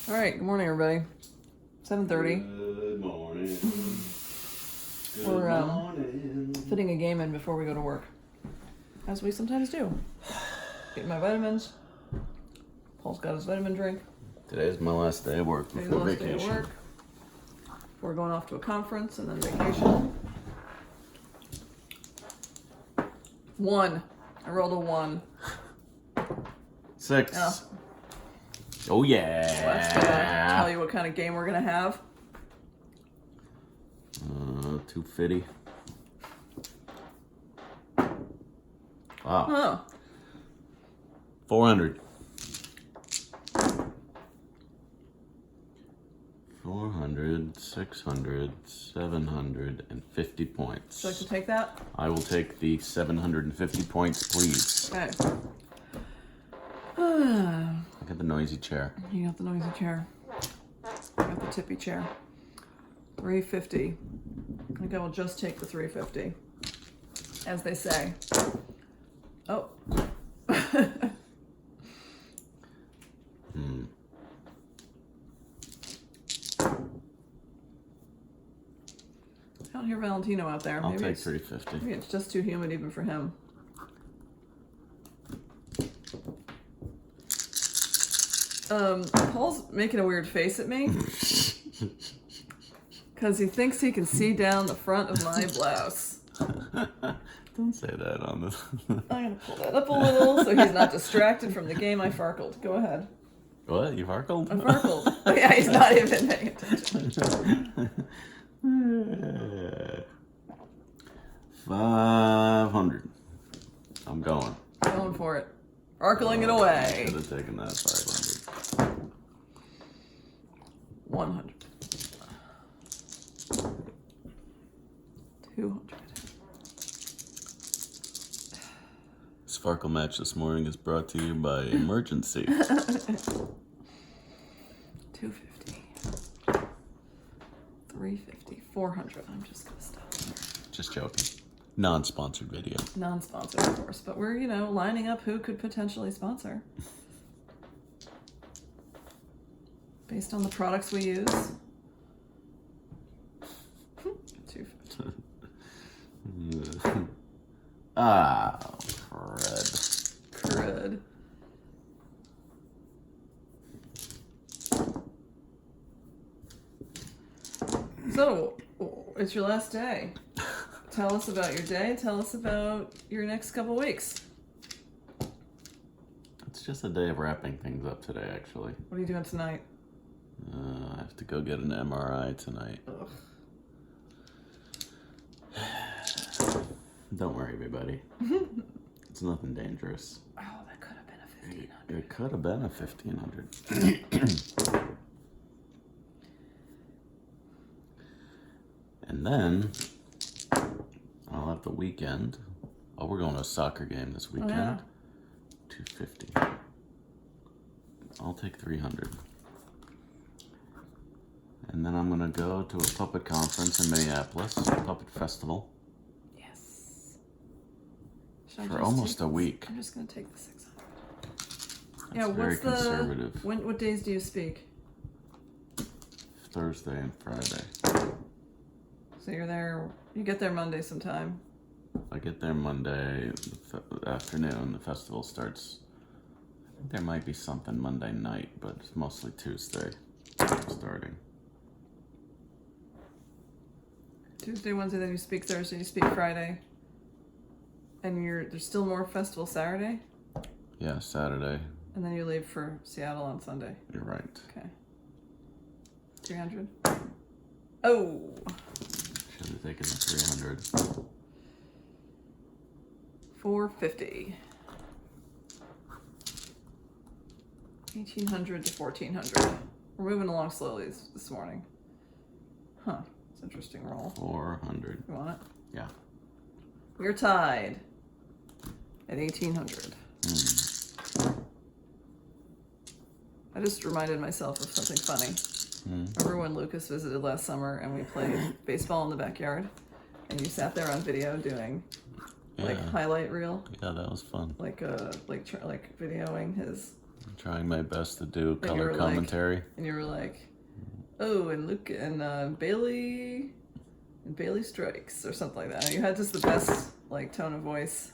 All right, good morning, everybody. 7:30. Good morning. Good We're morning. fitting a game in before we go to work, as we sometimes do. Getting my vitamins. Paul's got his vitamin drink. Today's my last day of work Today's before the last day vacation. of work. We're going off to a conference and then vacation. 1. I rolled a 1. 6. Oh. Oh yeah. Let's tell you what kind of game we're gonna have. 250. Wow. Huh. 400. 400, 600, 750 points. Would you like to take that? I will take the 750 points, please. Okay. I got the noisy chair. You got the noisy chair. I got the tippy chair. 350. I think I will just take the 350. As they say. Oh. I don't hear Valentino out there. I'll Maybe take it's, 350. maybe it's just too humid even for him. Paul's making a weird face at me. Because he thinks he can see down the front of my blouse. Don't say that on this. I'm going to pull that up a little so he's not distracted from the game I farkled. Go ahead. What? You farkled? I farkled. Oh, yeah, he's not even paying attention. 500. I'm going. Going for it. Farkling it away. Should have taken that 500. 100. 200. This Farkle match this morning is brought to you by Emergency. 250. 350. 400. I'm just going to stop there. Just joking. Non-sponsored video. Non-sponsored, of course, but we're, lining up who could potentially sponsor. Based on the products we use. 250. Ah, crud. Crud. So, it's your last day. Tell us about your day. Tell us about your next couple weeks. It's just a day of wrapping things up today, actually. What are you doing tonight? I have to go get an MRI tonight. Ugh. Don't worry, everybody. It's nothing dangerous. Oh, that could have been a 1500. It could have been a 1500. And then I'll have the weekend. Oh, we're going to a soccer game this weekend. yeah. 250. I'll take 300. And then I'm going to go to a puppet conference in Minneapolis, a puppet festival, Yes. Should I for just almost take a week. I'm just going to take the 600. That's Yeah, very what's the... conservative. What days do you speak? Thursday and Friday. So you're there... You get there Monday sometime. I get there Monday afternoon. The festival starts. I think there might be something Monday night, but it's mostly Tuesday starting. Tuesday, Wednesday, then you speak Thursday, you speak Friday. And there's still more festival Saturday? Yeah, Saturday. And then you leave for Seattle on Sunday. You're right. Okay. 300. Oh! Should have taken the 300. 450. 1800 to 1400. We're moving along slowly this morning. Huh. It's an interesting roll. 400. You want it? Yeah. We're tied at 1800. I just reminded myself of something funny. Remember when Lucas visited last summer and we played baseball in the backyard? And you sat there on video doing like Yeah. highlight reel, Yeah, that was fun. like videoing his I'm trying my best to do you color were like- commentary. And you were like, oh, and Luke and Bailey strikes or something like that. You had just the best like tone of voice.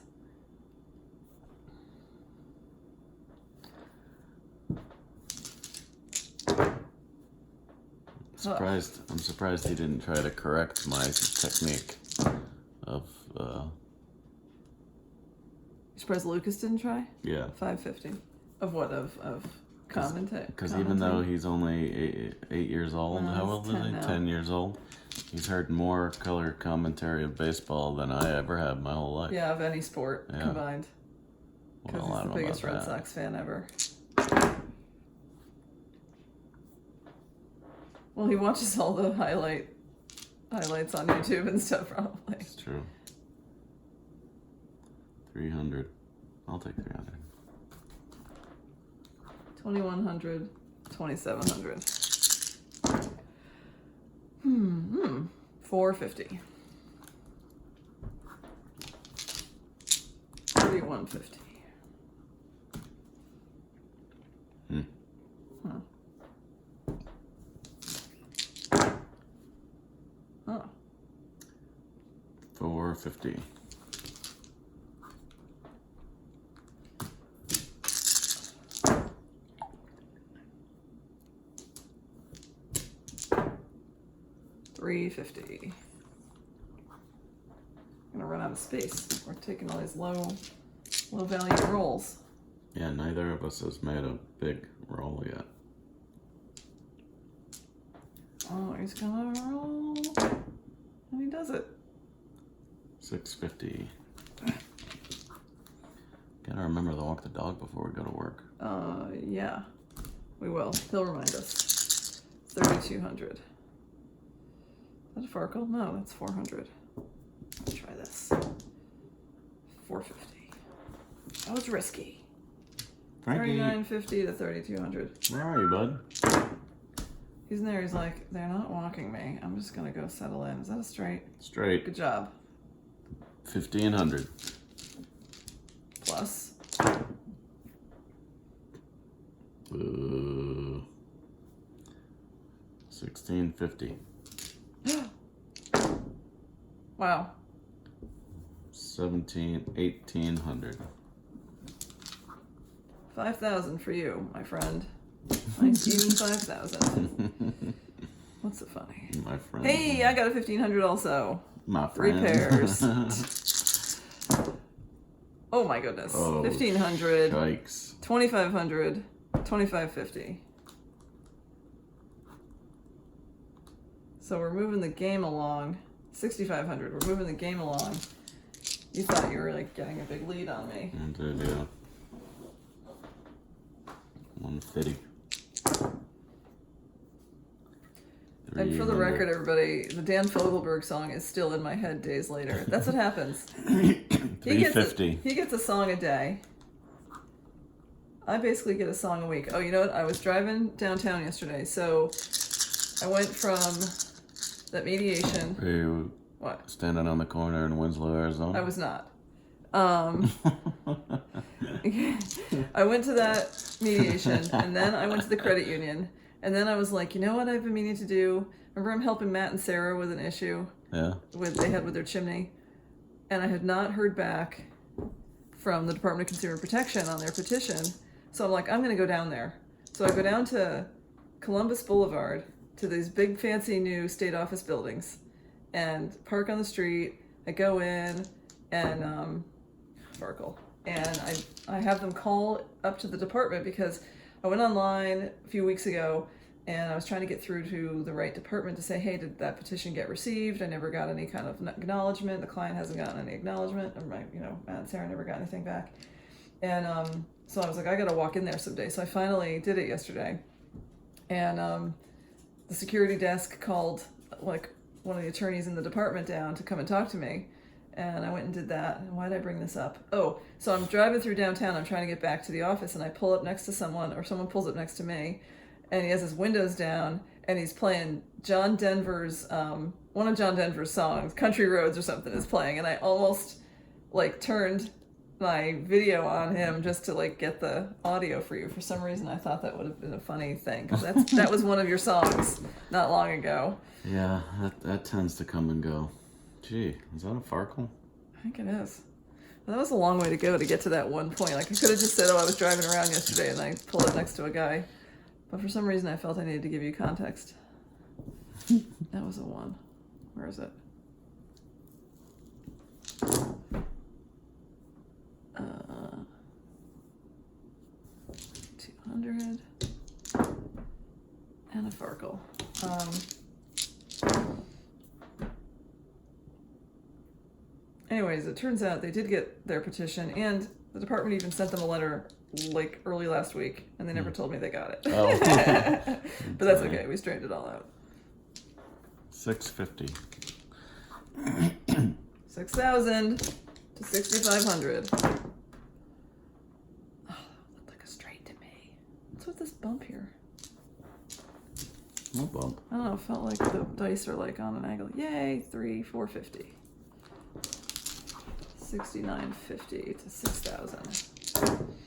I'm surprised he didn't try to correct my technique of You surprised Lucas didn't try? yeah. 550. Of what? Of commentary? Because even though he's only 8 years old, No, how he's old is 10 he? now. 10 years old. He's heard more color commentary of baseball than I ever have my whole life. Yeah, of any sport Yeah. combined. Because Well, I he's don't the know biggest about Red that. Sox fan ever. Well, he watches all the highlights on YouTube and stuff, probably. It's true. 300. I'll take 300. 2100, 2700. 450. 3150. Hmm. Huh. Oh. 450. $350. I'm gonna run out of space. We're taking all these low value rolls. Yeah, neither of us has made a big roll yet. Oh, he's gonna roll. And he does it. 650. Gotta remember to walk the dog before we go to work. Yeah. We will. He'll remind us. 3,200. Is that a Farkle? No, that's 400. Let's try this. 450. That was risky. Frankie, 3950 to 3,200. where are you, bud? He's in there. He's like, they're not walking me. I'm just gonna go settle in. Is that a straight? Straight. Good job. 1,500. Plus. 1,650. Wow. 1,800. 5,000 for you, my friend. Nice even 5,000. What's so funny? My friend. Hey, I got a 1,500 also. My 3 friend. pairs. Oh my goodness. Oh, 1,500, Yikes. 2,500, 2,550. So we're moving the game along. 6,500. We're moving the game along. You thought you were like getting a big lead on me. Indeed, yeah. 150. And for the record, everybody, the Dan Fogelberg song is still in my head days later. That's what happens. 350. He gets a song a day. I basically get a song a week. Oh, you know what? I was driving downtown yesterday, so I went from that mediation. Are you What? standing on the corner in Winslow, Arizona? I was not. I went to that mediation, and then I went to the credit union, and then I was like, you know what I've been meaning to do? Remember, I'm helping Matt and Sarah with an issue Yeah. they had with their chimney, and I had not heard back from the Department of Consumer Protection on their petition. So I'm like, I'm going to go down there. So I go down to Columbus Boulevard to these big fancy new state office buildings and park on the street. I go in and Farkle, and I have them call up to the department because I went online a few weeks ago and I was trying to get through to the right department to say, hey, did that petition get received? I never got any kind of acknowledgement. The client hasn't gotten any acknowledgement. Or Matt and Sarah never got anything back. And so I was like, I got to walk in there someday. So I finally did it yesterday. And the security desk called like one of the attorneys in the department down to come and talk to me. And I went and did that. And why did I bring this up? Oh, so I'm driving through downtown. I'm trying to get back to the office, and I pull up next to someone, or someone pulls up next to me, and he has his windows down, and he's playing John Denver's, one of John Denver's songs, Country Roads or something is playing, and I almost, like, turned my video on him just to like get the audio for you. For some reason, I thought that would have been a funny thing, because that was one of your songs not long ago. Yeah, that tends to come and go. Gee, is that a Farkle? I think it is. Well, that was a long way to go to get to that one point. Like, I could have just said, oh, I was driving around yesterday and I pulled it next to a guy. But for some reason, I felt I needed to give you context. That was a 1. Where is it? 200. And a Farkle. Anyways, it turns out they did get their petition, and the department even sent them a letter like early last week, and they never told me they got it. Oh. But that's okay. We straightened it all out. $650. 6,000 to 6,500. Oh, that looked like a straight to me. What's with this bump here? No bump. I don't know. It felt like the dice are like on an angle. Yay! 450. 69.50 to 6,000.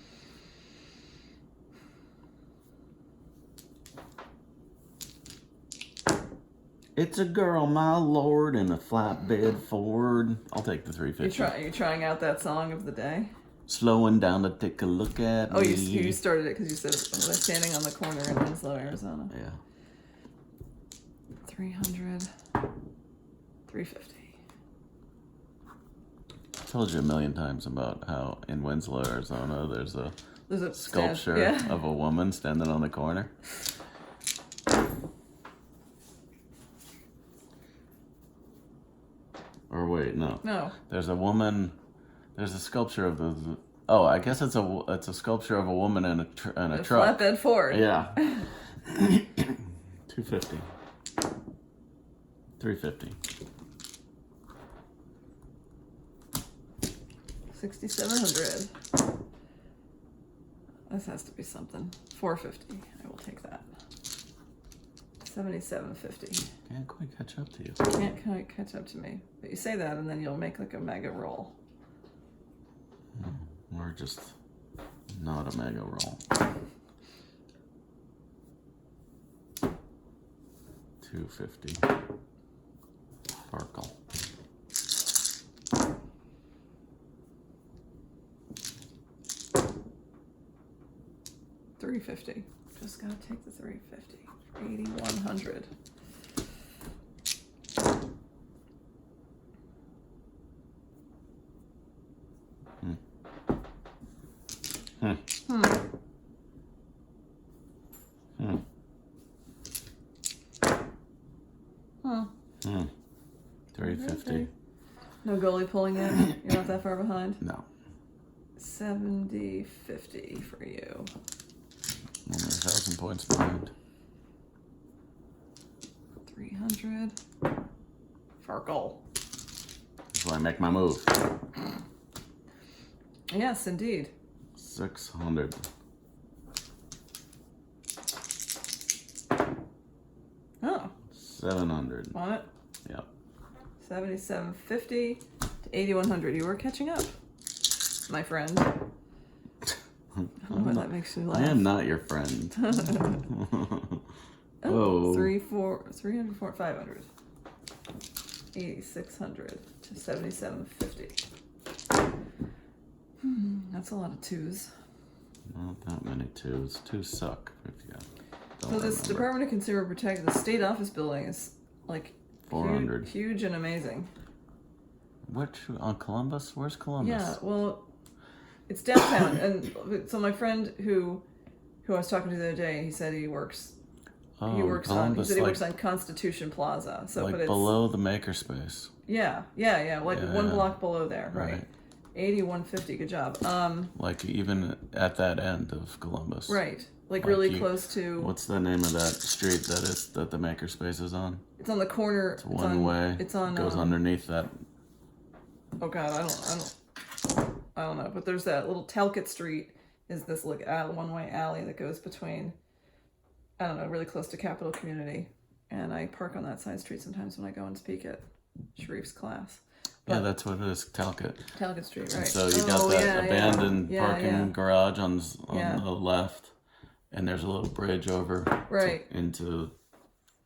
It's a girl, my lord, in a flatbed Ford. I'll take the You $350. you're trying out that song of the day? Slowing down to take a look at Oh, me. you started it because you said they're standing on the corner in Winslow, Arizona. Yeah. 300. 350. I told you a million times about how in Winslow, Arizona, there's a There's a sculpture yeah. of a woman standing on the corner. Or wait, no. No. There's a woman. There's a sculpture of the. Oh, I guess it's a sculpture of a woman in a truck. Flatbed Ford. Yeah. 250. 350. 6,700. This has to be something. 450. I will take that. 77.50. Can't quite catch up to you. Can't quite catch up to me. But you say that and then you'll make like a mega roll. We're just not a mega roll. 250. Farkle. $350. Just gotta take the $350. 8,100. Hmm. 350. No goalie pulling in. You're not that far behind. No. 70.50 for you. Only 1,000 points behind. 300. Farkle. That's why I make my move. Yes, indeed. 600. Oh, 700. want it? Yep. 77.50 to 8,100. You were catching up, my friend. I don't know why that makes you laugh. I am not your friend. Oh, Whoa. 300, 500. 8,600 to 77.50. That's a lot of twos. Not that many twos. Twos suck if you don't So this remember. Department of Consumer Protection, the state office building is like 400. huge and amazing. Which on Columbus? Where's Columbus? Yeah, well, it's downtown, and so my friend who I was talking to the other day, he said he works Oh, he works Columbus, on Constitution Plaza. So, like but it's below the makerspace. yeah, like Yeah, one yeah. block below there, right? Right. 8150. Good job. Like even at that end of Columbus. Right, like Like really you- close to. What's the name of that street that the makerspace is on? It's on the corner. It's one way. It's on. Goes underneath that. Oh God, I don't know. But there's that little Talcott Street. Is this like one-way alley that goes between? I don't know, really close to Capital Community, and I park on that side street sometimes when I go and speak at Sharif's class. Yeah, that's what it is, Talcott. Talcott Street, right? So you got that yeah, abandoned yeah. parking Yeah. garage on Yeah. the left, and there's a little bridge over Right. into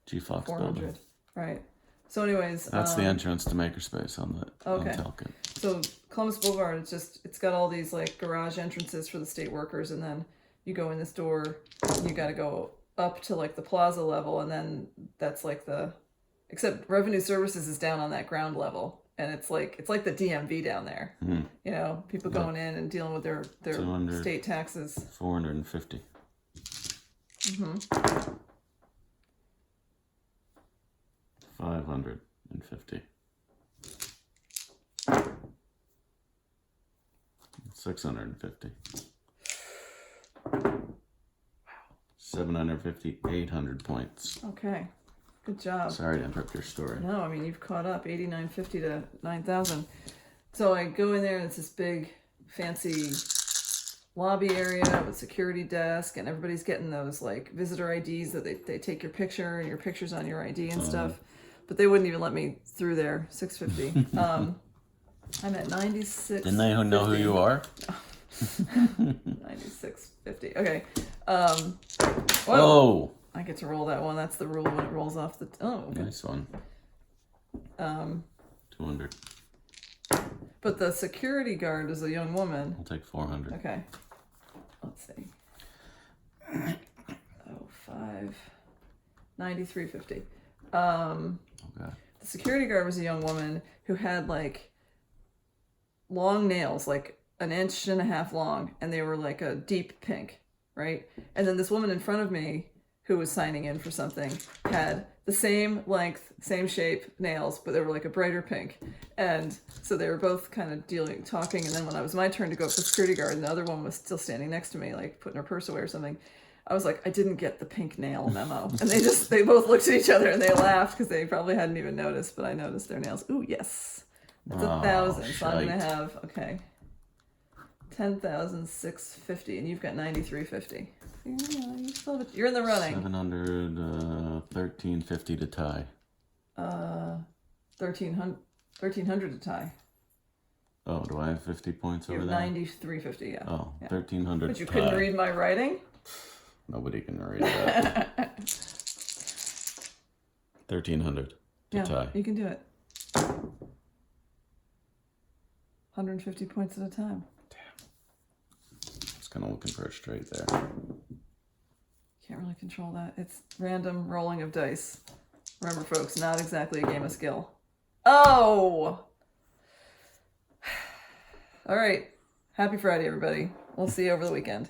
G Fox building. 400. Right. So, anyways, That's the entrance to Makerspace on Okay. Talcott. So Columbus Boulevard, it's got all these like garage entrances for the state workers, and then you go in this door. You got to go up to like the plaza level, and then that's like except Revenue Services is down on that ground level, and it's like the DMV down there. Hmm. You know, people going in and dealing with their 200. state taxes. 450. 550. 650. 750, 800 points. Okay, good job. Sorry to interrupt your story. No, I mean you've caught up. 8,950 to 9,000. So I go in there and it's this big, fancy lobby area with security desk, and everybody's getting those like visitor IDs that they take your picture and your picture's on your ID and stuff. But they wouldn't even let me through there. 650. I'm at 96. Didn't they know who you are? 9650. Okay. Whoa. Oh, I get to roll that one. That's the rule when it rolls off the. Okay. nice one. 200. But the security guard is a young woman. I'll take 400. Okay. Let's see. 5. 9350. Okay. The security guard was a young woman who had like long nails, like 1.5 inches long, and they were like a deep pink, right? And then this woman in front of me who was signing in for something had the same length, same shape nails, but they were like a brighter pink. And so they were both kind of talking. And then when it was my turn to go up to the security guard, and the other one was still standing next to me, like putting her purse away or something, I was like, I didn't get the pink nail memo. And they both looked at each other and they laughed because they probably hadn't even noticed, but I noticed their nails. Ooh, yes. That's 1,000. So I'm going to have, okay, 10,650, and you've got 9,350. You're in the running. 700, 1350 to tie. 1,300 to tie. Oh, do I have 50 points You over have there? 9,350, yeah. Oh, Yeah. 1300 But you to couldn't tie. read my writing? Nobody can read that. 1300 to Yeah, tie. you can do it. 150 points at a time. Just kind of looking for it straight there. Can't really control that. It's random rolling of dice. Remember, folks, not exactly a game of skill. Oh! All right. Happy Friday, everybody. We'll see you over the weekend.